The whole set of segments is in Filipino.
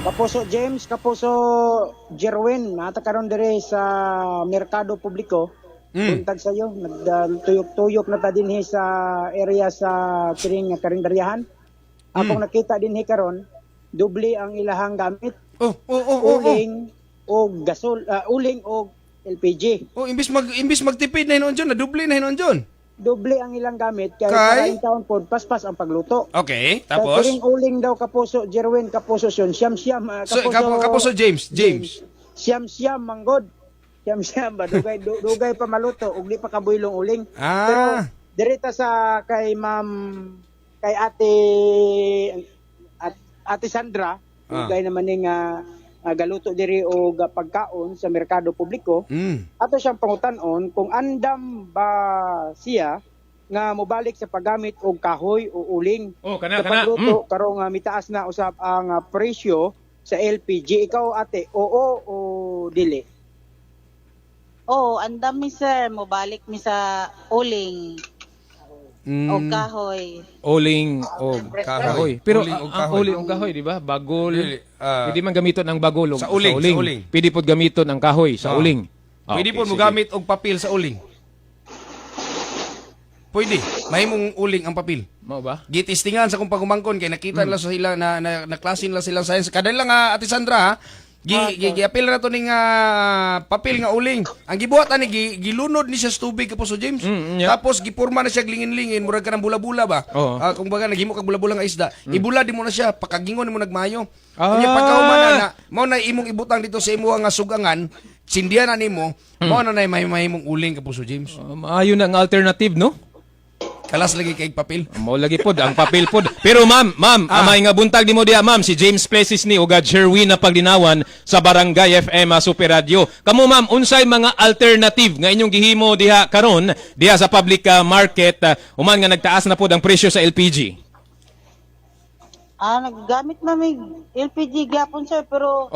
Kapuso James, Kapuso Jerwin, nata karon dire sa Merkado Publiko. Buntag sa iyo, nagtuyok-tuyok na ta dinhi sa area sa kining karinderyahan. Akong nakita dinhi karon, doble ang ilahang gamit. Uling o gasol, uling o LPG. Imbis magtipid na hinon dyan, nadubli na hinon dyan. Doble ang ilang gamit kaya karang taon po paspas ang pagluto. Okay, tapos? Kining uling daw Kapuso Jerwin, Kapuso Sion, siyam Kapuso James. Siyam manggod. Siyam ba dugay pa maluto ug di pa kabuylong uling. Pero direta sa kay kay Ate Sandra, dugay naman ning galuto diri og pagkaon sa Merkado Publiko. Ato siyang pangutan-on kung andam ba siya nga mobalik sa paggamit og kahoy o uling. Kana. Pagluto karong mitaas na usab ang presyo sa LPG. Ikaw ate, oo o dili? Andam mi sir, mobalik mi sa uling o kahoy. Uling o kahoy. Pero Uling o ang kahoy. uling o kahoy, di ba? Bagol. Dili, Pwede man gamiton ang bagol sa uling. Pwede po gamiton ang kahoy sa uling. Pwede po mo sige. gamit og papel sa uling. Pwede. Mahimong uling ang papel. Mao ba? Gitistingan sa kung pagumangkon kay nakita nila sila na klase nila silang science. Kada lang Ate Sandra ha. Gi-apil na to ning papel nga uling. Ang gibuhat ani gilunod ni siya sa tubig Kapuso James. Yeah. Tapos gipurma na siya glingin-lingin, murag ka ng bula-bula ba? Oo. Kung baga naghimo kag bula-bula nga isda, ibulad mo na siya, pakagingon mo nagmayo. Ah. Kanya pagkauman na mao na imong ibutang dito sa imo nga sugangan, sindihan na nimo, mao na mahimong uling Kapuso James. Maayo na ang alternative, no? Kalas lagi kay papel. Mao lagi pod ang papel pod. Pero ma'am, amay nga buntag nimo diha ma'am si James Plessis ni ug Jerwin na pagdinawan sa Barangay FM Super Radio. Kamo ma'am, unsay mga alternative nga inyong gihimo diha karon diha sa public market human nga nagtaas na pod ang presyo sa LPG? Naggamit na may LPG gyapon sir, pero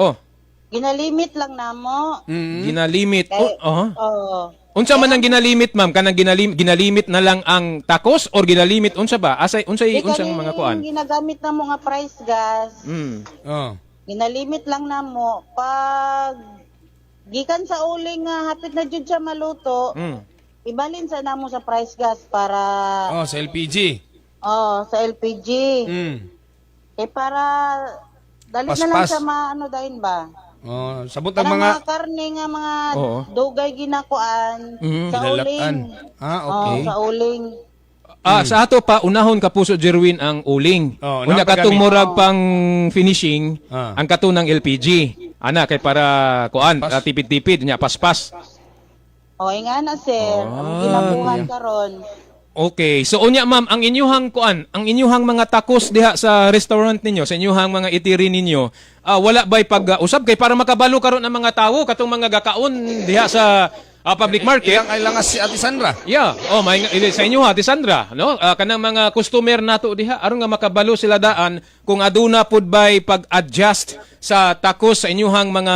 ginalimit lang namo. Ginalimit. Unsa Kaya man ang ginalimit ma'am? Kanang ginalimit na lang ang takos or ginalimit unsa ba? Unsang mga kuan? Ginagamit na mo nga price gas. Ginalimit lang na mo. Pag gikan sa uling nga hapit na jud siya maluto, ibalin sa namo sa price gas para Sa LPG. sa LPG. Para dali na lang Paspas. sa maano dahin ba? Sabot ang Parang mga mga karne nga mga dugay ginakuan sa Nilalatan. uling. Okay. Sa uling. Sa ato pa unahon Kapuso Jerwin ang uling. Unya katong murag pang finishing ang katunang LPG. Ana kay para kuan tipid-tipid nya paspas. Nga na sir, ang ginabuhan karon. Okay, so unya ma'am, ang inyuhang mga takos diha sa restaurant ninyo, sa inyuhang mga itiri ninyo, wala ba'y pag-usab kay para makabalo karon ang mga tawo katong mga gakaon diha sa public market? Ilang si Ate Sandra. Yeah. Sa inyo Ate Sandra, no? Kanang mga customer nato diha aron nga makabalo sila daan kung aduna pud ba'y pag-adjust sa takos sa inyuhang mga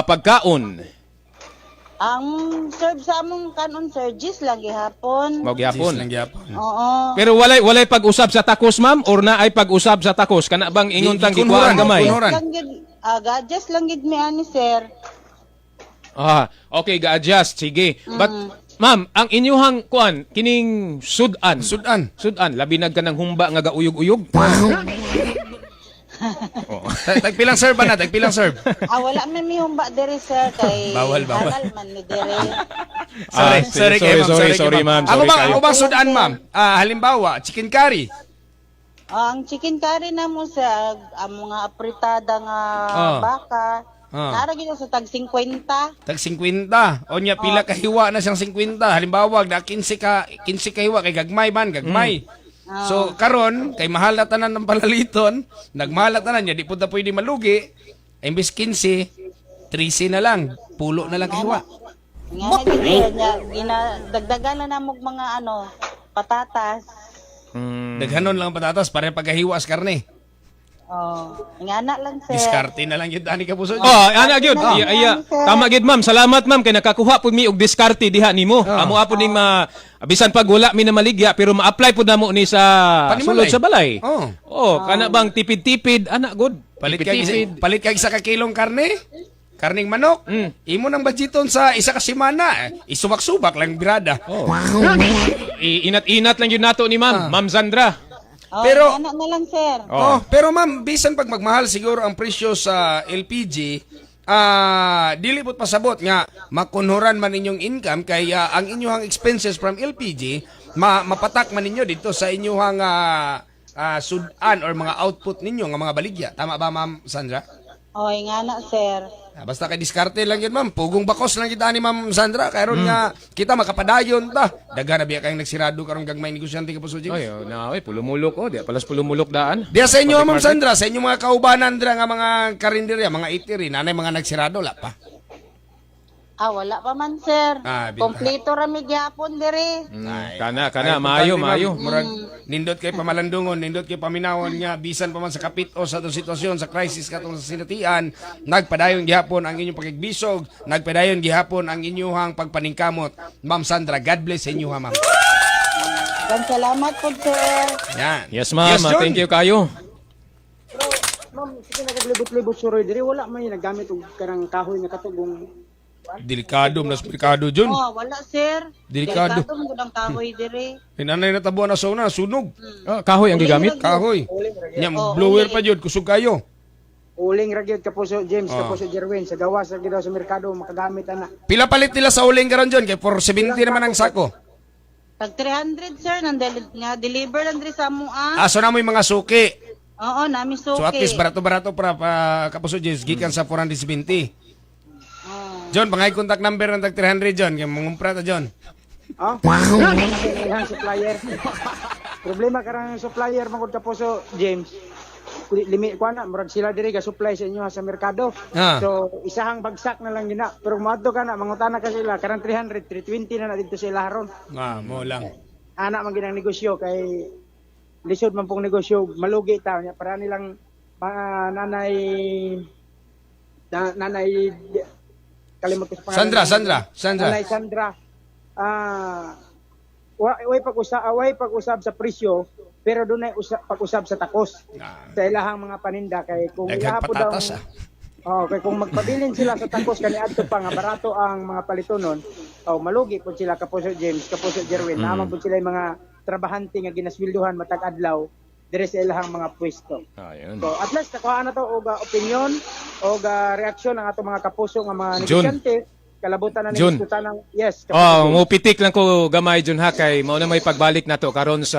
pagkaon. Ang serve sa among kanon sir, gis lang gihapon. Magyapon. Oo. Pero walay pag-usab sa takos ma'am or na ay pag-usab sa takos kana bang ingon tang gikuha gamay? Ga-adjust lang gid mi ani sir. Okay, ga-adjust. Sige. But ma'am, ang inyuhang kuan kining sudan. Labi nag kanang humba nga gauyog-uyog. Tagpilang serve na, tagpilang serve. Wala man mi humba diri sir kay Bawal. halal man ni diri. Sorry ma'am. Ako bang sudan ma'am? Halimbawa, chicken curry. Ang chicken curry na mo sa ang mga apritada nga baka. Nara gyud sa tag 50. Tag 50. O niya, pila kahiwa na siyang 50. Halimbawa, 15 kahiwa kay gagmay. So, karon kay mahal na tanan ng palaliton, nagmahal na tanan niya, di po na pwede malugi. Imbis 15, 13 na lang. Pulo na lang kahiwa. Dagdagan na namog mga patatas. Daghanon lang ang patatas para pagkahiwa sa karne. Ingana lang sir. Diskarte na lang yun, Ani Kapuso. Ana gyud. Tama gyud ma'am. Salamat ma'am kay nakakuha pud mi og diskarte diha nimo. Amo apod ning bisan pag wala mi na maligya pero ma-apply pud namo ni sa sulod sa balay. Kana bang tipid-tipid ana good. Palit kag isa ka kilong karne. Karning manok. Imo nang budgeton sa isa ka semana. Isubak-subak lang birada. Inat-inat lang yun nato ni ma'am. Ma'am Sandra. Pero- anak na lang, sir. Pero ma'am, bisan pag magmahal siguro ang presyo sa LPG, dili pud pasabot nga makunhuran man inyong income kay ang inyong expenses from LPG mapatak man ninyo dito sa inyong sudan or mga output ninyo nga mga baligya. Tama ba, Ma'am Sandra? Oy, nga na, sir. Basta kay diskarte lang yun, ma'am. Pugong bakos lang kita ni Ma'am Sandra. Kaya nga, kita makapadayon ta. Daga na biya kayong nagsirado karong gagmay negosyante ka po, James. Oy, pulumulok Di palas pulumulok daan. Diya sa inyo, Ma'am Sandra, sa inyo mga kaubanan dira nga mga karinderya, mga eatery, nanay mga nagsirado, la pa. Wala pa man, sir. Bin- Kompleto rami gyapon diri. Kana, Ay, maayo, importante, maayo. ma'am. Murag, nindot kay pamalandungon, nindot kay paminawon nga, bisan pa man sa kapit o sa itong sitwasyon, sa crisis katong sa sinatian, nagpadayon gihapon ang inyong pagigbisog, nagpadayon gihapon ang inyong pagpaningkamot. Ma'am Sandra, God bless sa inyo, ma'am. Salamat po, sir. Yan. Yes, ma'am. John. Thank you kayo. Ma'am, sige naglibot-libot suroy diri wala may nagamit og karang kahoy nga katugong. Delikado, mas delikado, John. Wala, sir. Delikado. Mo gudang kahoy diri. Hinanay na tabuan na sauna, sunog. Kahoy ang gigamit. Kahoy. Nya, blower pa jud, kusog kayo. Uling ra gyud kapuso James, kapuso Jerwin sa gawas ra gyud sa merkado makagamit ana. Pila palit nila sa uling karon, John? Kay 470 naman ang sako. Tag 300, sir, nga deliver lang diri sa mua. So na mo yung mga suki. Oo, nami suki. So at least barato-barato para kapuso James, gikan sa 470. John, pangay contact number ng tag 300, John. Kaya mangumpra ta, John. Ang supplier. Problema karang supplier mangod kapuso James. Limit ko na murag sila diri ga supply sa inyo sa merkado. So isahang bagsak na lang gina. Pero moadto ka na mangutana ka sila karang 300, 320 na dito sila haron. Mo lang. Ana man ginang negosyo kay lisod man pong negosyo malugi ta nya para nilang nanay kalimot ko sa pangalan. Sandra. Nanay Sandra. Way pag-usab sa presyo pero dunay pag-usab sa takos. Sa ilahang mga paninda kay kung Daghang ihapon daw patatas, kay kung magpabilin sila sa takos kaniadto pa nga barato ang mga palitonon, malugi po sila kapuso James, kapuso Jerwin. Naman po sila yung mga trabahante nga ginasweldohan matag adlaw dire sa ilahang mga pwesto. Ayun. So at least nakuha na to og opinion og reaksyon ng atong mga kapuso nga mga Jun. negosyante. Kalabutan na Jun. diskutan ng yes. kapuso James. Mupitik lang ko gamay Jun ha kay mao na may pagbalik nato karon sa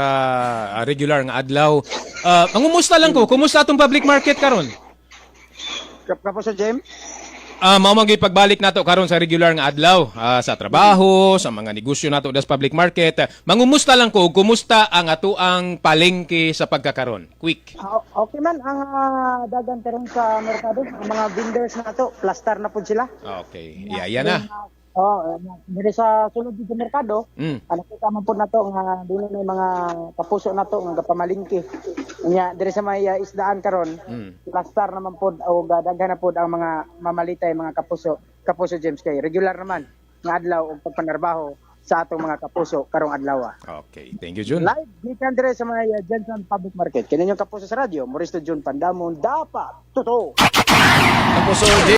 regular nga adlaw. Mangumusta lang ko, kumusta atong public market karon? Kapuso James. Mao man gyud pagbalik nato karon sa regular nga adlaw sa trabaho, sa mga negosyo nato das public market. Mangumusta lang ko, kumusta ang atoang palengke sa pagkakaron? Quick. Okay man ang dagan teron sa merkado, ang mga vendors na to, plaster na pud sila. Okay. Iya na. Dire sa sulod sa merkado, Mm. nakita man po na to nga dili na mga kapuso na to nga gapamalingki. Nya dire sa may isdaan karon, plaster naman po o daghan na po ang mga mamalitay mga kapuso James kay regular naman nga adlaw og pagpanarbaho sa atong mga kapuso karong adlaw. Okay. Thank you, Jun. Live gikan dire sa may Jensen Public Market. Kini yung kapuso sa radyo, Moristo Jun Pandamon dapat totoo. Kapuso James.